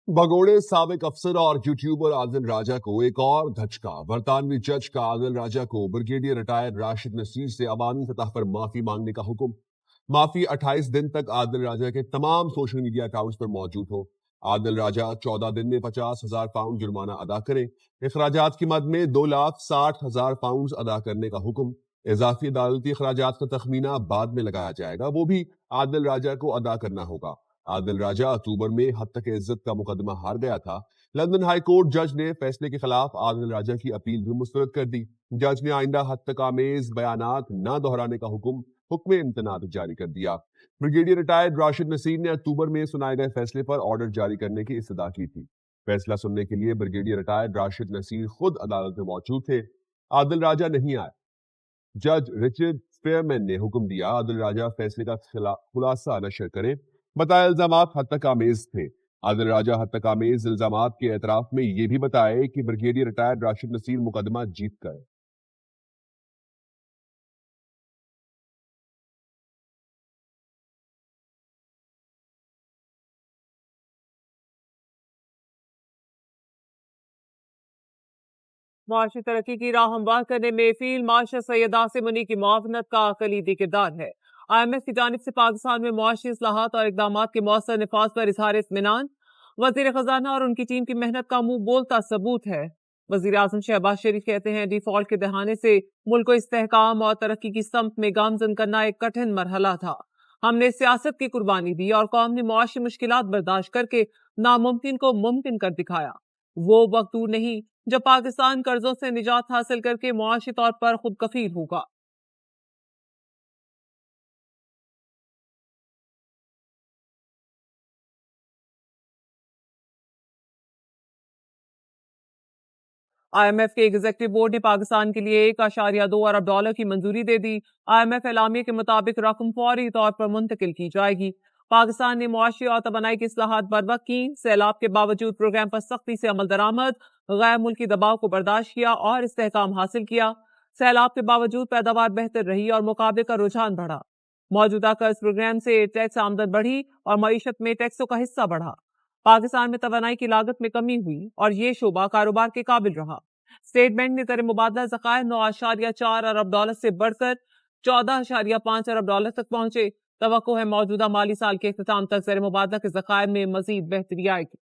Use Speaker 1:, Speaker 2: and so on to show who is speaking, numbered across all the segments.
Speaker 1: भगोड़े साबिक अफसर और यूट्यूबर आदिल राजा को एक और धचका। बरतानवी जज का आदिल राजा को ब्रिगेडियर रिटायर्ड राशिद नसीर से अवामी सतह पर माफी मांगने का हुक्म। माफी 28 दिन तक आदिल राजा के तमाम सोशल मीडिया अकाउंट्स पर मौजूद हो। आदिल राजा 14 दिन में 50,000 पाउंड जुर्माना अदा करें। अखराजात की मद में 2,60,000 पाउंड अदा करने का हुक्म। इजाफी अदालती अखराजात का तखमीना बाद में लगाया जाएगा, वो भी आदिल राजा को अदा करना होगा। आदिल राजा अक्टूबर में हद तक इज्जत का मुकदमा हार गया था। लंदन हाई कोर्ट जज ने फैसले के खिलाफ आदिल राजा की अपील भी मुस्तरद कर दी। जज ने आइंदा हद तक आमेज बयानात न दोहराने का हुक्म इम्तनात जारी कर दिया। ब्रिगेडियर रिटायर्ड राशिद नसीर ने अक्टूबर में सुनाए गए फैसले पर ऑर्डर जारी करने की इस्तदा की थी। फैसला सुनने के लिए ब्रिगेडियर रिटायर्ड राशिद नसीर खुद अदालत में मौजूद थे। आदिल राजा नहीं आए। जज रिचर्ड फेयरमैन ने हुक्म दिया आदिल राजा फैसले का खुलासा नशर करें। बताया इल्जामात हद तक आमेज थे। आदिल राजा हद तक आमेज इल्जामात के एतराफ में यह भी बताए कि ब्रिगेडियर रिटायर्ड राशिद नसीर मुकदमा जीत गए।
Speaker 2: मुआशी तरक्की की राह हमवार करने में फील्ड मार्शल सैयद आसिम मुनी की मुआवनत का कलीदी किरदार है। IMF की जानिब से पाकिस्तान में मुआशी इस्लाहात और इकदाम के मौसर निफाज पर इजहार इत्मीनान। वजीर खजाना और उनकी टीम की मेहनत का मुंह बोलता सबूत है। वजीर आजम शहबाज शरीफ कहते हैं डिफॉल्ट के दहाने से मुल्क को इस्तेहकाम और तरक्की की समत में गामजन करना एक कठिन मरहला था। हमने सियासत की कुर्बानी दी और कौम ने मुआशी मुश्किलात बर्दाश्त करके नामुमकिन को मुमकिन कर दिखाया। वो वक्त दूर नहीं जब पाकिस्तान कर्जों से निजात हासिल करके मुआशी तौर पर खुद कफील होगा। IMF के एग्जीक्यूटिव बोर्ड ने पाकिस्तान के लिए $1.2 अरब की मंजूरी दे दी। IMF एलामिया के मुताबिक रकम फौरी तौर पर मुंतकिल की जाएगी। पाकिस्तान ने मुआशी और तवानाई की इस्लाहात बरवक्त की। सैलाब के बावजूद प्रोग्राम पर सख्ती से अमल दरामद, गैर मुल्की दबाव को बर्दाश्त किया और इस्तेहकाम हासिल किया। सैलाब के बावजूद पैदावार बेहतर रही और मुकाबले का रुझान बढ़ा। मौजूदा कर्ज प्रोग्राम से टैक्स आमदन बढ़ी और मईशत में टैक्सों का हिस्सा बढ़ा। पाकिस्तान में तवानाई की लागत में कमी हुई और ये शोबा कारोबार के काबिल रहा। स्टेट बैंक ने ज़र मुबादला ज़खायर $9.4 अरब से बढ़कर $14.5 अरब तक पहुंचे। तवक्को है मौजूदा माली साल के इख्तिताम तक ज़र मुबादला के ज़खायर में मजीद बेहतरी आएगी।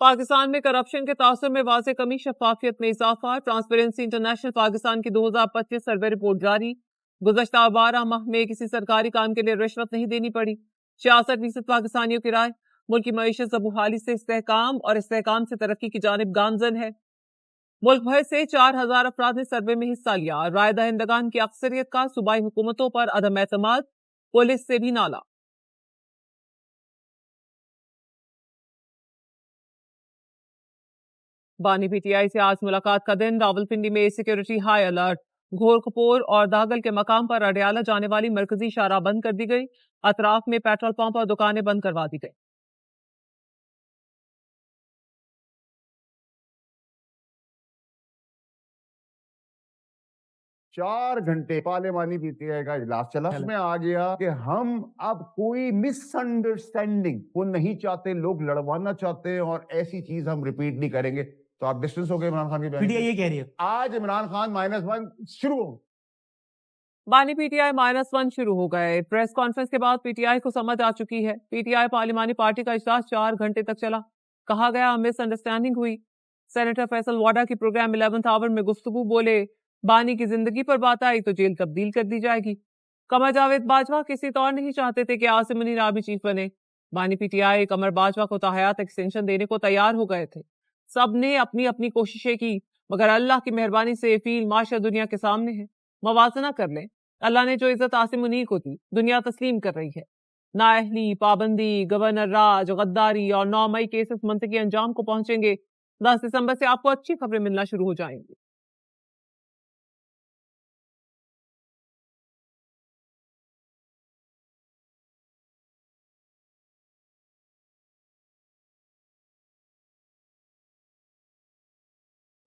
Speaker 2: पाकिस्तान में करप्शन के तासुर में वाज़ेह कमी, शफाफियत में इजाफा। ट्रांसपेरेंसी इंटरनेशनल पाकिस्तान की 2025 सर्वे रिपोर्ट जारी। गुज़श्ता 12 माह में किसी सरकारी काम के लिए रिश्वत नहीं देनी पड़ी। 66% पाकिस्तानियों की राय मुल्क की मईशत ज़बूहाली से इस्तेहकाम और इस्तेहकाम से तरक्की की जानिब गामजन है। मुल्क भर से 4,000 अफराद ने सर्वे में हिस्सा लिया। राय दहिंदगान की अक्सरियत का सूबाई हुकूमतों पर अदम एतमाद, पुलिस से भी नाला। बानी PTI से आज मुलाकात का दिन। रावलपिंडी में सिक्योरिटी हाई अलर्ट। घोरखपोर और दागल के मकाम पर अडयाला जाने वाली मरकजी शाहराह बंद कर दी गई। अतराफ में पेट्रोल पंप और दुकानें बंद करवा दी गई।
Speaker 3: 4 घंटे पार्लिमानी PTI का इजलास चला। उसमें आ गया कि हम अब कोई मिसअंडरस्टैंडिंग वो नहीं चाहते, लोग लड़वाना चाहते हैं और ऐसी चीज हम रिपीट नहीं करेंगे। तो आप डिस्टेंस हो गए इमरान खान की बहन
Speaker 4: PTI
Speaker 3: से।
Speaker 4: ये कह रही है
Speaker 3: आज इमरान खान -1 शुरू हो।
Speaker 2: बानी PTI -1 शुरू हो गए। प्रेस कॉन्फ्रेंस के बाद PTI को समझ आ चुकी है। PTI पार्लिमानी पार्टी का इजलास 4 घंटे तक चला। कहा गया मिसअंडरस्टैंडिंग हुई। सेनेटर फैसल वाडा की प्रोग्राम 11th आवर में गुफ्तगू बोले, बानी की जिंदगी पर बात आई तो जेल तब्दील कर दी जाएगी। कमर जावेद बाजवा किसी तौर नहीं चाहते थे कि आसिम मुनीर आर्मी चीफ बने। बानी PTI कमर बाजवा को ताहयात एक्सटेंशन देने को तैयार हो गए थे। सबने अपनी अपनी कोशिशें की, मगर अल्लाह की मेहरबानी से फील्ड मार्शल दुनिया के सामने है। मवाजना कर लें, अल्लाह ने जो इज्जत आसिम मुनीर को दी दुनिया तस्लीम कर रही है। नाअहली, पाबंदी, गवर्नर राज, गद्दारी और 9 मई केसेस मंतकी अंजाम को पहुंचेंगे। 10 दिसंबर से आपको अच्छी खबरें मिलना शुरू हो जाएंगी।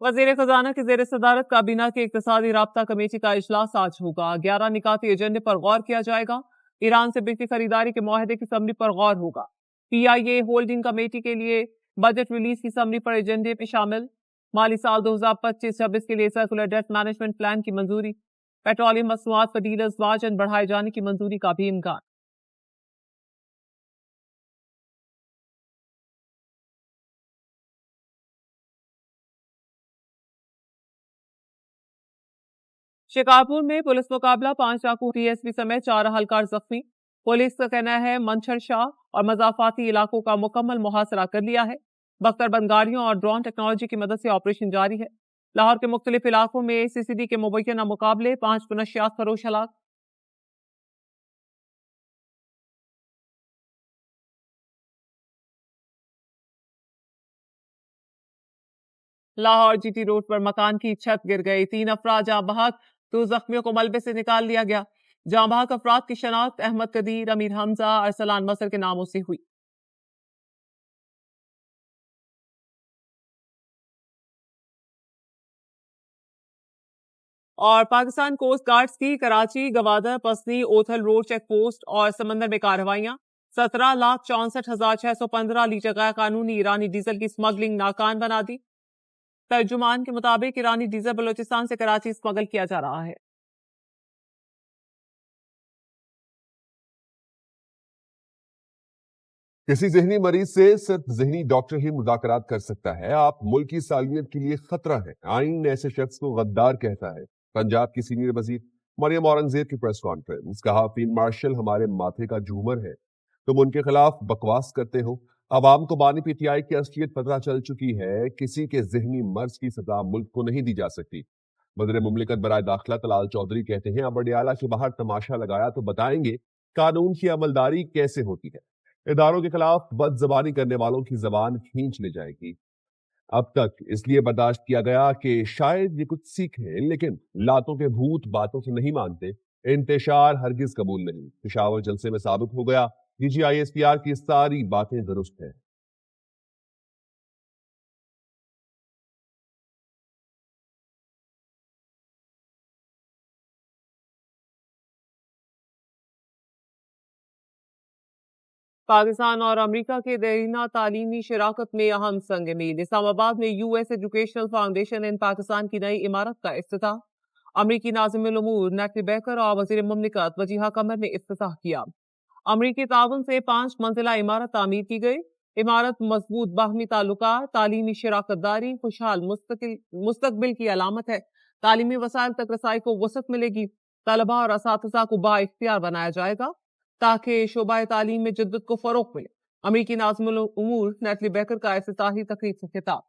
Speaker 2: وزیر خزانہ کی زیر صدارت کابینہ کی اقتصادی رابطہ کمیٹی کا اجلاس آج ہوگا. 11 نکاتی ایجنڈے پر غور کیا جائے گا. ایران سے بجلی خریداری کے معاہدے کی سمری پر غور ہوگا. PIA ہولڈنگ کمیٹی کے لیے بجٹ ریلیز کی سمری پر ایجنڈے میں شامل. مالی سال 2025-26 کے لیے سرکولر ڈیٹ مینجمنٹ پلان کی منظوری. پیٹرولیم مصنوعات پر ڈیلرز مارجن بڑھائے جانے کی منظوری کا بھی امکان. شکارپور میں پولیس مقابلہ 5 ڈاکو DSP سمیت 4 اہلکار زخمی. پولیس کا کہنا ہے منچھر شاہ اور مضافاتی علاقوں کا مکمل محاصرہ کر لیا ہے. بختر بند گاڑیوں اور ڈرون ٹیکنالوجی کی مدد سے آپریشن جاری ہے. لاہور کے مختلف علاقوں میں CCD کے مبینہ مقابلے. 5 منشیات فروش ہلاک. لاہور GT روڈ پر مکان کی چھت گر گئی. 3 افراد جاں بحق. 2 زخمیوں کو ملبے سے نکال لیا گیا. جاں بحق افراد کی شناخت احمد قدیر، امیر حمزہ، ارسلان مصر کے ناموں سے ہوئی. اور پاکستان کوسٹ گارڈز کی Karachi, Gwadar, Pasni, Uthal road check post اور سمندر میں کارروائیاں. 17,64,615 لیٹر غیر قانونی ایرانی ڈیزل کی سمگلنگ ناکام بنا دی. ترجمان کے مطابق ایرانی ڈیزل بلوچستان سے کراچی سمگل کیا جا رہا ہے.
Speaker 1: کسی ذہنی مریض سے صرف ذہنی ڈاکٹر ہی مذاکرات کر سکتا ہے. آپ ملک کی سالمیت کے لیے خطرہ ہیں. آئین ایسے شخص کو غدار کہتا ہے. پنجاب کی سینئر وزیر مریم اورنگزیب کی پریس کانفرنس. کہا فیلڈ مارشل ہمارے ماتھے کا جھومر ہے. تم ان کے خلاف بکواس کرتے ہو. عوام کو بانی PTI کی اصلیت پتہ چل چکی ہے. کسی کے ذہنی مرض کی سزا ملک کو نہیں دی جا سکتی. وزیر مملکت برائے داخلہ طلال چودھری کہتے ہیں اب اڈیالہ کے باہر تماشا لگایا تو بتائیں گے قانون کی عملداری کیسے ہوتی ہے. اداروں کے خلاف بد زبانی کرنے والوں کی زبان کھینچ لی جائے گی. اب تک اس لیے برداشت کیا گیا کہ شاید یہ کچھ سیکھیں، لیکن لاتوں کے بھوت باتوں سے نہیں مانتے. انتشار ہرگز قبول نہیں. پشاور جلسے میں ثابت ہو گیا DGI-SPR کی ساری باتیں درست ہیں.
Speaker 2: پاکستان اور امریکہ کے دیرینہ تعلیمی شراکت میں اہم سنگ میل. اسلام آباد میں US ایجوکیشنل فاؤنڈیشن ان پاکستان کی نئی عمارت کا افتتاح. امریکی ناظم الامور نیٹلی بیکر اور وزیر مملکت وجیہہ قمر نے افتتاح کیا. امریکی تعاون سے 5 منزلہ عمارت تعمیر کی گئی. عمارت مضبوط باہمی تعلقات، تعلیمی شراکت داری، خوشحال مستقبل کی علامت ہے. تعلیمی وسائل تک رسائی کو وسعت ملے گی. طلباء اور اساتذہ کو با اختیار بنایا جائے گا تاکہ شعبہ تعلیم میں جدت کو فروغ ملے. امریکی ناظم الامور نیٹلی بیکر کا افتتاحی تقریب سے خطاب.